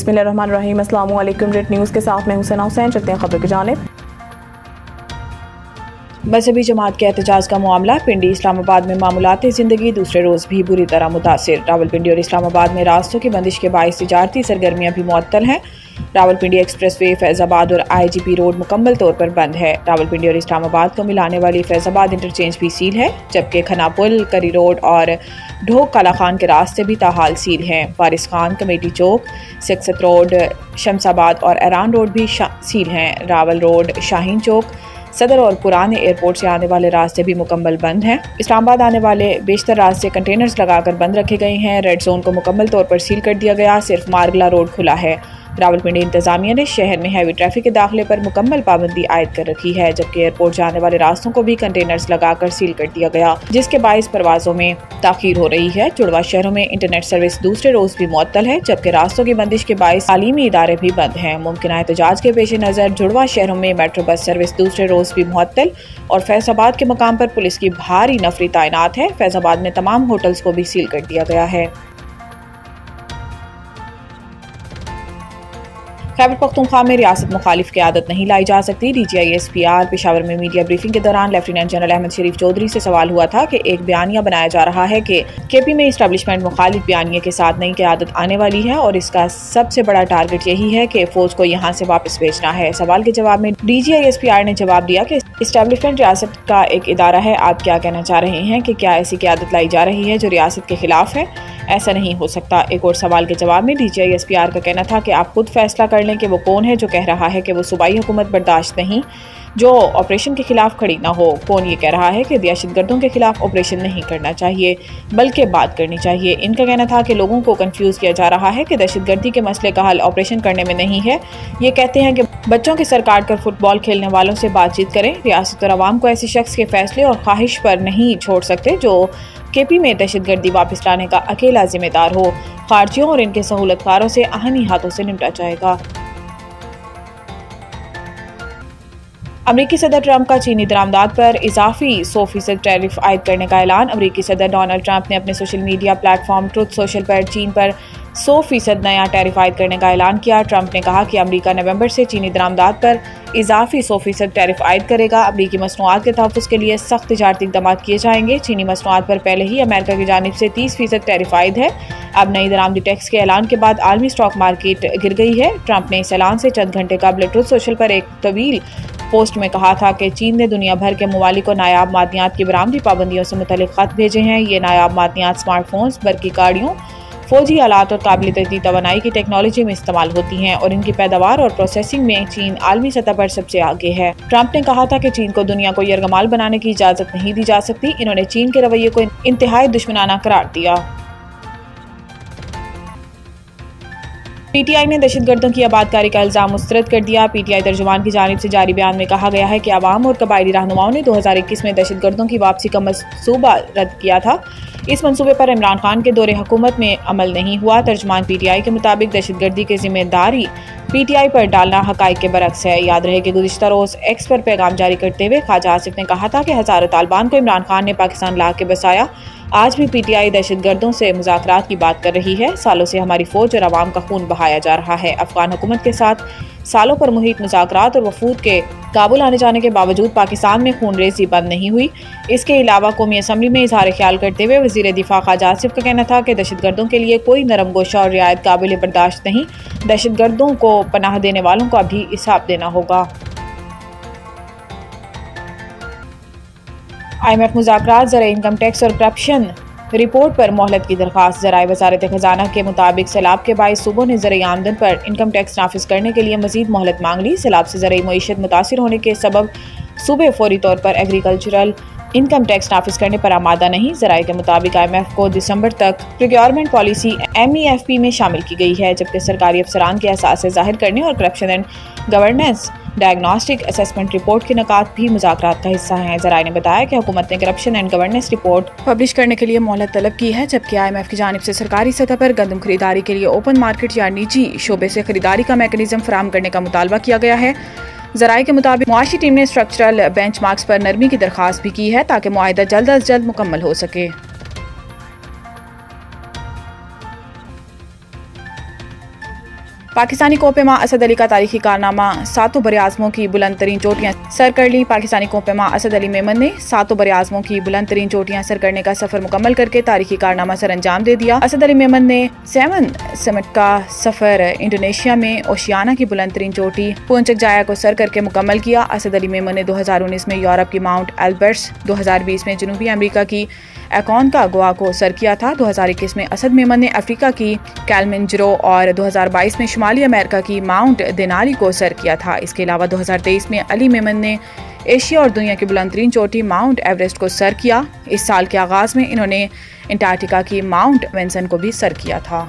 बिस्मिल्लाहिर्रहमानिर्रहीम। अस्सलाम वालेकुम। रेड न्यूज़ के साथ मैं हुसैन हुसैन। चलते हैं खबर की जानिब। मजहबी जमात के एहतजाज का मामला पिंडी इस्लामाबाद में मामूलाती ज़िंदगी दूसरे रोज़ भी बुरी तरह मुतासिर। रावलपिंडी और इस्लामाबाद में रास्तों की बंदिश के बाइस तिजारती सरगर्मियाँ भी मुअत्तल हैं। रावलपिंडी एक्सप्रेसवे, फैज़ाबाद और IGP रोड मुकम्मल तौर पर बंद है। रावलपिंडी और इस्लामाबाद को मिलाने वाली फैज़ाबाद इंटरचेंज भी सील है, जबकि खनापुल, करी रोड और ढोक काला खान के रास्ते भी ताहाल सील हैं। वारिस खान, कमेटी चौक, सिक्सत रोड, शमसाबाद और ऐरान रोड भी सील हैं। रावल रोड, शाहीन चौक, सदर और पुराने एयरपोर्ट से आने वाले रास्ते भी मुकम्मल बंद हैं। इस्लामाबाद आने वाले बेशतर रास्ते कंटेनर्स लगाकर बंद रखे गए हैं। रेड जोन को मुकम्मल तौर पर सील कर दिया गया, सिर्फ मारगला रोड खुला है। रावलपिंडी इंतजामिया ने शहर में हैवी ट्रैफिक के दाखिले पर मुकम्मल पाबंदी आयद कर रखी है, जबकि एयरपोर्ट जाने वाले रास्तों को भी कंटेनर्स लगाकर सील कर दिया गया, जिसके बाइस परवाजों में ताखीर हो रही है। जुड़वा शहरों में इंटरनेट सर्विस दूसरे रोज भी मुअत्तल है, जबकि रास्तों की बंदिश के बाइस तालीमी इदारे भी बंद हैं। मुमकिन एहतजाज के पेश नज़र जुड़वा शहरों में मेट्रो बस सर्विस दूसरे रोज भी मुअत्तल और फैज़ाबाद के मकाम पर पुलिस की भारी नफरी तैनात है। फैज़ाबाद में तमाम होटल्स को भी सील कर दिया गया है। खैबर पख्तूनख्वा में रियासत मुखालिफ क़यादत नहीं लाई जा सकती। DGI-SPR पेशावर में मीडिया ब्रीफिंग के दौरान लेफ्टिनेंट जनरल अहमद शरीफ चौधरी से सवाल हुआ था कि एक बयानिया बनाया जा रहा है कि KP में इस्टेब्लिशमेंट मुखालिफ बयानिए के साथ नई क़यादत आने वाली है और इसका सबसे बड़ा टारगेट यही है कि फौज को यहाँ से वापस भेजना है। सवाल के जवाब में DGI-SPR ने जवाब दिया कि इस्टेब्लिशमेंट रियासत का एक इदारा है, आप क्या कहना चाह रहे हैं कि क्या ऐसी क़यादत लाई जा रही है जो रियासत के खिलाफ है? ऐसा नहीं हो सकता। एक और सवाल के जवाब में DGI-SPR का कहना था कि आप खुद फैसला कर लें कि वो कौन है जो कह रहा है कि वो सूबाई हुकूमत बर्दाश्त नहीं जो ऑपरेशन के खिलाफ खड़ी ना हो। कौन ये कह रहा है कि दहशतगर्दों के खिलाफ ऑपरेशन नहीं करना चाहिए बल्कि बात करनी चाहिए। इनका कहना था कि लोगों को कंफ्यूज किया जा रहा है कि दहशतगर्दी के मसले का हल ऑपरेशन करने में नहीं है। ये कहते हैं कि बच्चों के सर काट कर फुटबॉल खेलने वालों से बातचीत करें। रियासत और आवाम को ऐसे शख्स के फैसले और ख्वाहिश पर नहीं छोड़ सकते जो KP में दहशतगर्दी वापस लाने का अकेला जिम्मेदार हो। खारजियों और इनके सहूलतकारों से आहनी हाथों से निपटा जाएगा। अमरीकी सदर ट्रंप का चीनी दरामदात पर इजाफी 100% टैरिफ आयद करने का ऐलान। अमरीकी सदर डोनाल्ड ट्रंप ने अपने social media platform truth social पर चीन पर 100% नया टैरिफ आयद करने का ऐलान किया। ट्रंप ने कहा कि अमरीका नवंबर से चीनी दरामदात पर इजाफी 100% टैरिफ आयद करेगा। अमरीकी मसनूआत के तहफ़्फ़ुज़ के लिए सख्त तिजारती इक़दाम किए जाएंगे। चीनी मसनूआत पर पहले ही अमेरिका की जानिब से 30% टैरिफ आयद है। अब नई दरामदी टैक्स के ऐलान के बाद आलमी स्टॉक मार्केट गिर गई है। ट्रंप ने इस ऐलान से चंद घंटे कबल ट्रुथ सोशल पर एक तवील पोस्ट में कहा था कि चीन ने दुनिया भर के ममालिक को नायाब मादनियात की बरामदी पाबंदियों से मुतल्लिक़ ख़त भेजे हैं। ये नायाब मादनियात स्मार्टफोन्स, बरकी गाड़ियों, फौजी आलात और काबिल तजदीद तवानाई की टेक्नोलॉजी में इस्तेमाल होती हैं और इनकी पैदावार और प्रोसेसिंग में चीन आलमी सतह पर सबसे आगे है। ट्रंप ने कहा था कि चीन को दुनिया को यरगमाल बनाने की इजाज़त नहीं दी जा सकती। इन्होंने चीन के रवैये को इंतहाई दुश्मनाना करार दिया। PTI ने दहशतगर्दों की आबादकारी का इल्ज़ाम मुस्तरद कर दिया। PTI तर्जुमान की जानिब से जारी बयान में कहा गया है कि अवाम और कबायली रहनुमाओं ने 2021 में दहशतगर्दों की वापसी का मंसूबा रद्द किया था। इस मंसूबे पर इमरान खान के दौरे हुकूमत में अमल नहीं हुआ। तर्जुमान PTI के मुताबिक दहशतगर्दी की जिम्मेदारी PTI पर डालना हकाइक के बरक्स है। याद रहे कि गुज़िश्ता रोज़ X पर पैगाम जारी करते हुए ख्वाजा आसिफ ने कहा था कि हज़ारों तालिबान को इमरान खान ने पाकिस्तान ला के बसाया। आज भी PTI दहशतगर्दों से मुज़ाकरात की बात कर रही है। सालों से हमारी फौज और आवाम का खून बहाया जा रहा है। अफगान हुकूमत के साथ सालों पर मुहित मुज़ाकरात और वफूद के काबुल आने जाने के बावजूद पाकिस्तान में खून रेज़ी बंद नहीं हुई। इसके अलावा कौमी असम्बली में इजहार ख्याल करते हुए वज़ीर दिफा ख्वाजा आसिफ का कहना था कि दहशतगर्दों के लिए कोई नरम गोशा और रियायत काबिल बर्दाश्त नहीं। दहशतगर्दों को पनाह देने वालों को अभी हिसाब देना होगा। IMF मुज़ाकरात, ज़रा इनकम टैक्स और करप्शन रिपोर्ट पर मोहलत की दरख्वास्त। ज़राए वज़ारत ख़जाना के मुताबिक सैलाब के बाइस सूबों ने ज़राई आमदन पर इनकम टैक्स नाफिज करने के लिए मज़ीद मोहलत मांग ली। सैलाब से ज़राई मईशत मुतासिर होने के सबब सूबे फौरी तौर पर एग्रीकल्चरल इनकम टैक्स नाफिज करने पर आमादा नहीं। ज़राए के मुताबिक IMF को दिसंबर तक प्रोक्योरमेंट पॉलिसी MEFP में शामिल की गई है, जबकि सरकारी अफसरान के एहसास ज़ाहिर करने और corruption and governance diagnostic assessment report के निकात भी मुज़ाकरात का हिस्सा हैं। ज़राए ने बताया कि हुकूमत ने corruption and governance report publish करने के लिए मोहलत तलब की है, जबकि IMF की जानिब से सरकारी सतह पर गंदम खरीदारी के लिए ओपन मार्केट या निजी शोबे से खरीदारी का मैकेनिज्म फराहम करने का मुतालबा किया गया है। ज़राए के मुताबिक मुआशी टीम ने स्ट्रक्चरल बेंचमार्क्स पर नरमी की दरख्वास्त भी की है ताकि मुआहिदा जल्द अज जल्द मुकम्मल हो सके। पाकिस्तानी कोपे मां असद अली का तारीखी कारनामा, सातों बरे-आज़मों की बुलंद तरीन चोटियां सर कर ली। पाकिस्तानी कोपे मां असद अली मेमन ने सातों बरे-आज़मों की बुलंद तरीन चोटियां सर करने का सफर मुकम्मल करके तारीखी कारनामा सर अंजाम दे दिया। असद अली मेमन ने 7 समिट का सफर इंडोनेशिया में ओशियाना की बुलंद तरीन चोटी पूंचक जाया को सर करके मुकम्मल किया। असद अली मेमन ने 2019 में यूरोप की माउंट एल्बर्ट्स, 2020 में जनूबी अमेरिका की एकोनकागुआ को सर किया था। 2021 में असद मेमन ने अफ्रीका की किलिमंजारो और 2022 में शुमाली अमेरिका की माउंट देनारी को सर किया था। इसके अलावा 2023 में अली मेमन ने एशिया और दुनिया की बुलंद तरीन चोटी माउंट एवरेस्ट को सर किया। इस साल के आगाज़ में इन्होंने अंटार्कटिका की माउंट विंसन को भी सर किया था।